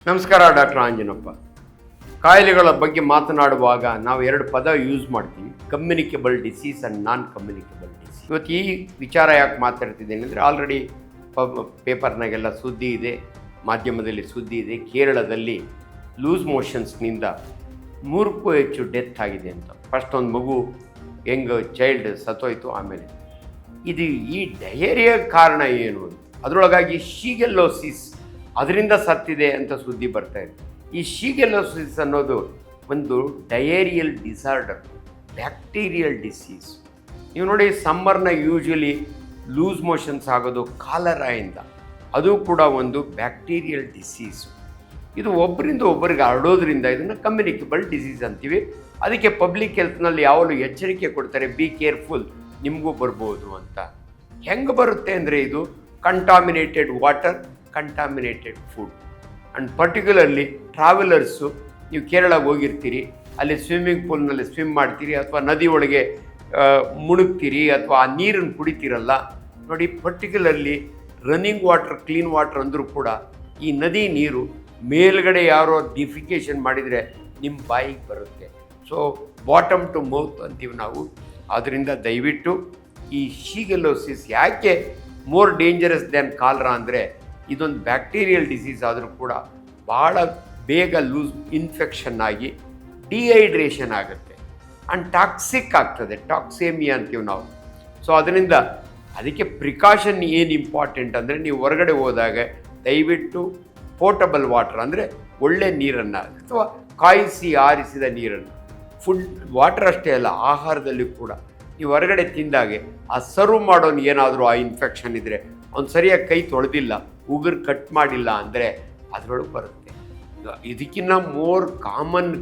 ನಮಸ್ಕಾರ ಡಾಕ್ಟರ್ ಆಂಜನಪ್ಪ. ಕಾಯಿಲೆಗಳ ಬಗ್ಗೆ ಮಾತನಾಡುವಾಗ ನಾವು ಎರಡು ಪದ ಯೂಸ್ ಮಾಡ್ತೀವಿ, communicable disease and non communicable disease. ಇವತ್ತು ಈ ವಿಚಾರ ಯಾಕೆ ಮಾತಾಡ್ತಿದ್ದೇನೆ ಅಂದರೆ ಆಲ್ರೆಡಿ ಪೇಪರ್ನಾಗೆಲ್ಲ ಸುದ್ದಿ ಇದೆ, ಮಾಧ್ಯಮದಲ್ಲಿ ಸುದ್ದಿ ಇದೆ. ಕೇರಳದಲ್ಲಿ ಲೂಸ್ ಮೋಷನ್ಸ್ನಿಂದ 3ಕ್ಕೂ ಹೆಚ್ಚು ಡೆತ್ ಆಗಿದೆ ಅಂತ. ಫಸ್ಟ್ ಒಂದು ಮಗು ಯಂಗ್ ಚೈಲ್ಡ್ ಸತ್ತೋಯ್ತು. ಆಮೇಲೆ ಇದು ಈ ಡಯೇರಿಯಾ ಕಾರಣ ಏನು ಅಂತ, ಅದರೊಳಗಾಗಿ ಶೀಗೆಲ್ಲೋಸಿಸ್ ಅದರಿಂದ ಸತ್ತಿದೆ ಅಂತ ಸುದ್ದಿ ಬರ್ತಾ ಇದೆ. ಈ ಶೀಗೆಲ್ಲೋಸಿಸ್ ಅನ್ನೋದು ಒಂದು ಡಯೇರಿಯಲ್ ಡಿಸಾರ್ಡರ್, ಬ್ಯಾಕ್ಟೀರಿಯಲ್ ಡಿಸೀಸ್. ನೀವು ನೋಡಿ, ಸಮ್ಮರ್ನ ಯೂಶ್ವಲಿ ಲೂಸ್ ಮೋಷನ್ಸ್ ಆಗೋದು ಕಾಲರಾಯಿಂದ, ಅದು ಕೂಡ ಒಂದು ಬ್ಯಾಕ್ಟೀರಿಯಲ್ ಡಿಸೀಸು. ಇದು ಒಬ್ಬರಿಂದ ಒಬ್ಬರಿಗೆ ಹರಡೋದ್ರಿಂದ ಇದನ್ನು ಕಮ್ಯುನಿಕೇಬಲ್ ಡಿಸೀಸ್ ಅಂತೀವಿ. ಅದಕ್ಕೆ ಪಬ್ಲಿಕ್ ಹೆಲ್ತ್ನಲ್ಲಿ ಯಾವಾಗಲೂ ಎಚ್ಚರಿಕೆ ಕೊಡ್ತಾರೆ, ಬಿ ಕೇರ್ಫುಲ್, ನಿಮಗೂ ಬರ್ಬೋದು ಅಂತ. ಹೆಂಗೆ ಬರುತ್ತೆ ಅಂದರೆ ಇದು contaminated water, contaminated food. And particularly travellers, ನೀವು ಕೇರಳಕ್ಕೆ ಹೋಗಿರ್ತೀರಿ, ಅಲ್ಲಿ ಸ್ವಿಮ್ಮಿಂಗ್ ಪೂಲ್ನಲ್ಲಿ ಸ್ವಿಮ್ ಮಾಡ್ತೀರಿ ಅಥವಾ ನದಿ ಒಳಗೆ ಮುಳುಗ್ತೀರಿ ಅಥವಾ ಆ ನೀರನ್ನು ಕುಡಿತೀರಲ್ಲ ನೋಡಿ. Particularly running water, clean water ಅಂದರೂ ಕೂಡ ಈ ನದಿ ನೀರು ಮೇಲ್ಗಡೆ ಯಾರೋ ಡಿಫಿಕೇಷನ್ ಮಾಡಿದರೆ ನಿಮ್ಮ ಬಾಯಿಗೆ ಬರುತ್ತೆ. ಸೊ ಬಾಟಮ್ ಟು ಮೌತ್ ಅಂತೀವಿ ನಾವು. ಆದ್ದರಿಂದ ದಯವಿಟ್ಟು ಈ ಶೀಗೆಲ್ಲೋಸಿಸ್ ಯಾಕೆ ಮೋರ್ ಡೇಂಜರಸ್ ದ್ಯಾನ್ ಕಾಲರಾ ಅಂದರೆ, ಇದೊಂದು ಬ್ಯಾಕ್ಟೀರಿಯಲ್ ಡಿಸೀಸ್ ಆದರೂ ಕೂಡ ಭಾಳ ಬೇಗ ಲೂಸ್ ಇನ್ಫೆಕ್ಷನ್ ಆಗಿ ಡಿಹೈಡ್ರೇಷನ್ ಆಗುತ್ತೆ ಆ್ಯಂಡ್ ಟಾಕ್ಸಿಕ್ ಆಗ್ತದೆ, ಟಾಕ್ಸೇಮಿಯಾ ಅಂತೀವಿ ನಾವು. ಸೊ ಅದಕ್ಕೆ ಪ್ರಿಕಾಷನ್ ಏನು ಇಂಪಾರ್ಟೆಂಟ್ ಅಂದರೆ, ನೀವು ಹೊರಗಡೆ ಹೋದಾಗ ದಯವಿಟ್ಟು ಪೋರ್ಟಬಲ್ ವಾಟರ್ ಅಂದರೆ ಒಳ್ಳೆ ನೀರನ್ನು ಅಥವಾ ಕಾಯಿಸಿ ಆರಿಸಿದ ನೀರನ್ನು, ಫುಡ್ ವಾಟರ್ ಅಷ್ಟೇ ಅಲ್ಲ, ಆಹಾರದಲ್ಲಿ ಕೂಡ ನೀವು ಹೊರಗಡೆ ತಿಂದಾಗೆ ಆ ಸರ್ವ್ ಮಾಡೋನು ಏನಾದರೂ ಆ ಇನ್ಫೆಕ್ಷನ್ ಇದ್ದರೆ ಅವ್ನು ಸರಿಯಾಗಿ ಕೈ ತೊಳೆದಿಲ್ಲ, ಉಗುರು ಕಟ್ ಮಾಡಿಲ್ಲ ಅಂದರೆ ಅದರೊಳಗೆ ಬರುತ್ತೆ. ಇದಕ್ಕಿಂತ ಮೋರ್ ಕಾಮನ್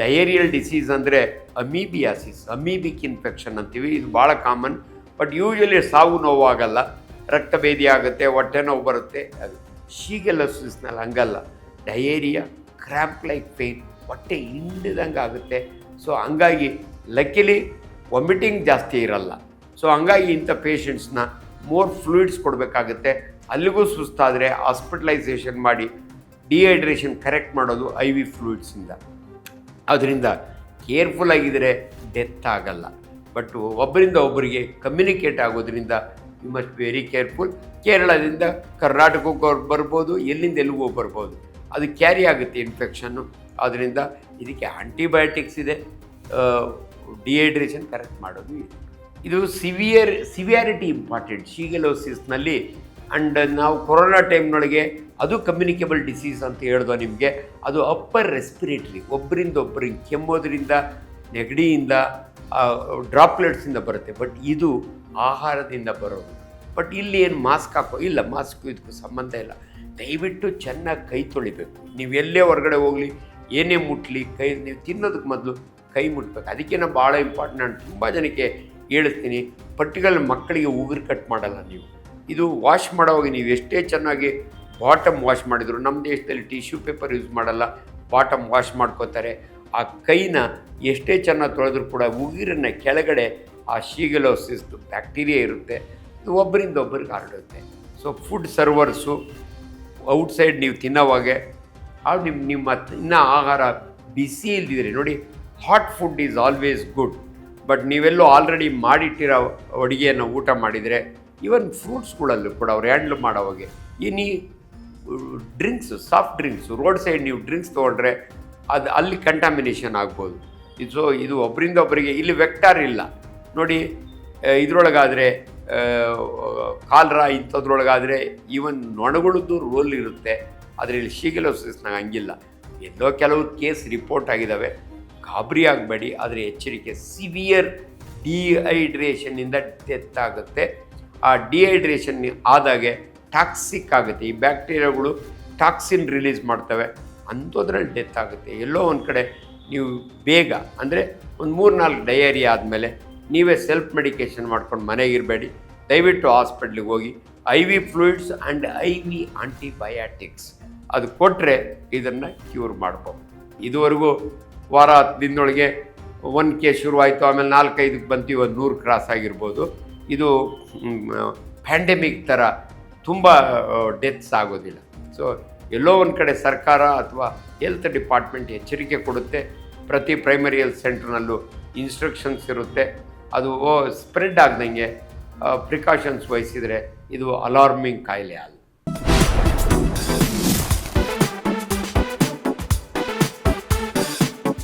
ಡಯೇರಿಯಲ್ ಡಿಸೀಸ್ ಅಂದರೆ ಅಮೀಬಿಯಾಸಿಸ್, ಅಮೀಬಿಕ್ ಇನ್ಫೆಕ್ಷನ್ ಅಂತೀವಿ. ಇದು ಭಾಳ ಕಾಮನ್, ಬಟ್ ಯೂಶ್ವಲಿ ಸಾವು ನೋವಾಗಲ್ಲ, ರಕ್ತಭೇದಿ ಆಗುತ್ತೆ, ಹೊಟ್ಟೆ ನೋವು ಬರುತ್ತೆ. ಅದು ಶೀಗೆಲ್ಲೋಸಿಸ್ನಲ್ಲಿ ಹಂಗಲ್ಲ. ಡಯೇರಿಯಾ, ಕ್ರ್ಯಾಂಪ್ ಲೈಕ್ ಪೇಯ್ನ್, ಹೊಟ್ಟೆ ಹಿಂಡಿದಂಗೆ ಆಗುತ್ತೆ. ಸೊ ಹಂಗಾಗಿ ಲಕ್ಕಿಲಿ ವಾಮಿಟಿಂಗ್ ಜಾಸ್ತಿ ಇರಲ್ಲ. ಸೊ ಹಂಗಾಗಿ ಇಂಥ ಪೇಷಂಟ್ಸ್ನ ಮೋರ್ ಫ್ಲೂಯಿಡ್ಸ್ ಕೊಡಬೇಕಾಗುತ್ತೆ. ಅಲ್ಲಿಗೂ ಸುಸ್ತಾದರೆ ಹಾಸ್ಪಿಟಲೈಸೇಷನ್ ಮಾಡಿ ಡಿಹೈಡ್ರೇಷನ್ ಕರೆಕ್ಟ್ ಮಾಡೋದು IV ಫ್ಲೂಯಿಡ್ಸಿಂದ. ಅದರಿಂದ ಕೇರ್ಫುಲ್ ಆಗಿದ್ದರೆ ಡೆತ್ ಆಗಲ್ಲ, ಬಟ್ ಒಬ್ಬರಿಂದ ಒಬ್ಬರಿಗೆ ಕಮ್ಯುನಿಕೇಟ್ ಆಗೋದ್ರಿಂದ you must be very careful. ಕೇರಳದಿಂದ ಕರ್ನಾಟಕಕ್ಕೆ ಬರ್ಬೋದು, ಎಲ್ಲಿಂದ ಎಲ್ಲಿಗೂ ಬರ್ಬೋದು, ಅದು ಕ್ಯಾರಿ ಆಗುತ್ತೆ ಇನ್ಫೆಕ್ಷನ್ನು. ಆದ್ದರಿಂದ ಇದಕ್ಕೆ ಆಂಟಿಬಯೋಟಿಕ್ಸ್ ಇದೆ, ಡಿಹೈಡ್ರೇಷನ್ ಕರೆಕ್ಟ್ ಮಾಡೋದು ಇದೆ. ಇದು ಸಿವಿಯಾರಿಟಿ ಇಂಪಾರ್ಟೆಂಟ್ ಶೀಗೆಲ್ಲೋಸಿಸ್ನಲ್ಲಿ. ಆ್ಯಂಡ್ ನಾವು ಕೊರೋನಾ ಟೈಮ್ನೊಳಗೆ ಅದು ಕಮ್ಯುನಿಕೇಬಲ್ ಡಿಸೀಸ್ ಅಂತ ಹೇಳ್ದೋ ನಿಮಗೆ. ಅದು ಅಪ್ಪರ್ ರೆಸ್ಪಿರೇಟ್ರಿ, ಒಬ್ಬರಿಂದ ಒಬ್ಬರಿಗೆ ಕೆಮ್ಮೋದ್ರಿಂದ, ನೆಗಡಿಯಿಂದ, ಡ್ರಾಪ್ಲೆಟ್ಸಿಂದ ಬರುತ್ತೆ. ಬಟ್ ಇದು ಆಹಾರದಿಂದ ಬರೋದು. ಬಟ್ ಇಲ್ಲಿ ಏನು ಮಾಸ್ಕ್ ಇಲ್ಲ, ಮಾಸ್ಕು ಇದಕ್ಕೂ ಸಂಬಂಧ ಇಲ್ಲ. ದಯವಿಟ್ಟು ಚೆನ್ನಾಗಿ ಕೈ ತೊಳಿಬೇಕು. ನೀವು ಎಲ್ಲೇ ಹೊರಗಡೆ ಹೋಗಲಿ, ಏನೇ ಮುಟ್ಲಿ, ನೀವು ತಿನ್ನೋದಕ್ಕೆ ಮೊದಲು ಕೈ ಮುಟ್ಬೇಕು. ಅದಕ್ಕೆ ನಾನು ಭಾಳ ಇಂಪಾರ್ಟೆಂಟ್. ನಾನು ತುಂಬ ಜನಕ್ಕೆ ಹೇಳ್ತೀನಿ, ಪರ್ಟಿಕ್ಯುಲರ್ ಮಕ್ಕಳಿಗೆ ಉಗುರು ಕಟ್ ಮಾಡಲ್ಲ ನೀವು. ಇದು ವಾಶ್ ಮಾಡೋವಾಗ ನೀವು ಎಷ್ಟೇ ಚೆನ್ನಾಗಿ ಬಾಟಮ್ ವಾಶ್ ಮಾಡಿದ್ರು, ನಮ್ಮ ದೇಶದಲ್ಲಿ ಟಿಶ್ಯೂ ಪೇಪರ್ ಯೂಸ್ ಮಾಡಲ್ಲ, ಬಾಟಮ್ ವಾಶ್ ಮಾಡ್ಕೋತಾರೆ. ಆ ಕೈನ ಎಷ್ಟೇ ಚೆನ್ನಾಗಿ ತೊಳೆದ್ರೂ ಕೂಡ ಉಗುರನ್ನ ಕೆಳಗಡೆ ಆ ಶೀಗೆಲ್ಲೋಸಿಸ್ ಬ್ಯಾಕ್ಟೀರಿಯಾ ಇರುತ್ತೆ, ಇದು ಒಬ್ಬರಿಂದ ಒಬ್ಬರಿಗೆ ಹರಡುತ್ತೆ. ಸೊ ಫುಡ್ ಸರ್ವರ್ಸು ಔಟ್ಸೈಡ್ ನೀವು ತಿನ್ನೋವಾಗೆ ನಿಮ್ಮ ಇನ್ನೂ ಆಹಾರ ಬಿಸಿ ಇಲ್ದಿದ್ರೆ ನೋಡಿ, hot food is always good. But ನೀವೆಲ್ಲೋ ಆಲ್ರೆಡಿ ಮಾಡಿಟ್ಟಿರೋ ಅಡುಗೆಯನ್ನು ಊಟ ಮಾಡಿದರೆ, ಈವನ್ ಫ್ರೂಟ್ಸ್ಗಳಲ್ಲೂ ಕೂಡ ಅವ್ರು ಹ್ಯಾಂಡ್ಲ್ ಮಾಡೋವಾಗೆ ಈ drinks, soft drinks, road side ನೀವು ಡ್ರಿಂಕ್ಸ್ ತೊಗೊಂಡ್ರೆ ಅದು ಅಲ್ಲಿ ಕಂಟಾಮಿನೇಷನ್ ಆಗ್ಬೋದು. ಇದು ಒಬ್ಬರಿಂದ ಒಬ್ಬರಿಗೆ ಇಲ್ಲಿ ವೆಕ್ಟಾರ್ ಇಲ್ಲ ನೋಡಿ. ಇದರೊಳಗಾದರೆ ಕಾಲರಾ ಇಂಥದ್ರೊಳಗಾದರೆ ಈವನ್ ನೊಣಗಳದ್ದು ರೋಲ್ ಇರುತ್ತೆ, ಆದರೆ ಇಲ್ಲಿ ಶೀಗೆಲ್ಲೋಸಿಸ್ನಾಗ ಹಂಗಿಲ್ಲ. ಎಲ್ಲೋ ಕೆಲವು ಕೇಸ್ ರಿಪೋರ್ಟ್ ಆಗಿದ್ದಾವೆ, ಗಾಬರಿ ಆಗಬೇಡಿ. ಆದರೆ ಎಚ್ಚರಿಕೆ, ಸಿವಿಯರ್ ಡಿಹೈಡ್ರೇಷನ್ನಿಂದ ಡೆತ್ ಆಗುತ್ತೆ. ಆ ಡಿಹೈಡ್ರೇಷನ್ ಆದಾಗೆ ಟಾಕ್ಸಿಕ್ ಆಗುತ್ತೆ, ಈ ಬ್ಯಾಕ್ಟೀರಿಯಾಗಳು ಟಾಕ್ಸಿನ್ ರಿಲೀಸ್ ಮಾಡ್ತವೆ, ಅಂಥದ್ರಲ್ಲಿ ಡೆತ್ ಆಗುತ್ತೆ. ಎಲ್ಲೋ ಒಂದು ಕಡೆ ನೀವು ಬೇಗ ಅಂದರೆ ಒಂದು 3-4 ಡಯೇರಿಯಾ ಆದಮೇಲೆ ನೀವೇ ಸೆಲ್ಫ್ ಮೆಡಿಕೇಷನ್ ಮಾಡ್ಕೊಂಡು ಮನೆಗಿರಬೇಡಿ. ದಯವಿಟ್ಟು ಹಾಸ್ಪಿಟ್ಲಿಗೆ ಹೋಗಿ IV fluids and IV antibiotics ಅದು ಕೊಟ್ಟರೆ ಇದನ್ನು ಕ್ಯೂರ್ ಮಾಡ್ಬೋದು. ಇದುವರೆಗೂ ವಾರ 10 ದಿನದೊಳಗೆ 1 ಕೇಸ್ ಶುರುವಾಯಿತು, ಆಮೇಲೆ 4-5ಕ್ಕೆ ಬಂತು, ಇವತ್ತು 100 ಕ್ರಾಸ್ ಆಗಿರ್ಬೋದು. ಇದು ಪ್ಯಾಂಡೆಮಿಕ್ ಥರ ತುಂಬ ಡೆತ್ಸ್ ಆಗೋದಿಲ್ಲ. ಸೊ ಎಲ್ಲೋ ಒಂದು ಕಡೆ ಸರ್ಕಾರ ಅಥವಾ ಹೆಲ್ತ್ ಡಿಪಾರ್ಟ್ಮೆಂಟ್ ಎಚ್ಚರಿಕೆ ಕೊಡುತ್ತೆ. ಪ್ರತಿ ಪ್ರೈಮರಿ ಹೆಲ್ತ್ ಸೆಂಟ್ರ್ನಲ್ಲೂ ಇನ್ಸ್ಟ್ರಕ್ಷನ್ಸ್ ಇರುತ್ತೆ. ಅದು ಸ್ಪ್ರೆಡ್ ಆಗ್ದಂಗೆ ಪ್ರಿಕಾಷನ್ಸ್ ವಹಿಸಿದರೆ ಇದು ಅಲಾರ್ಮಿಂಗ್ ಕಾಯಿಲೆ ಅಲ್ಲ.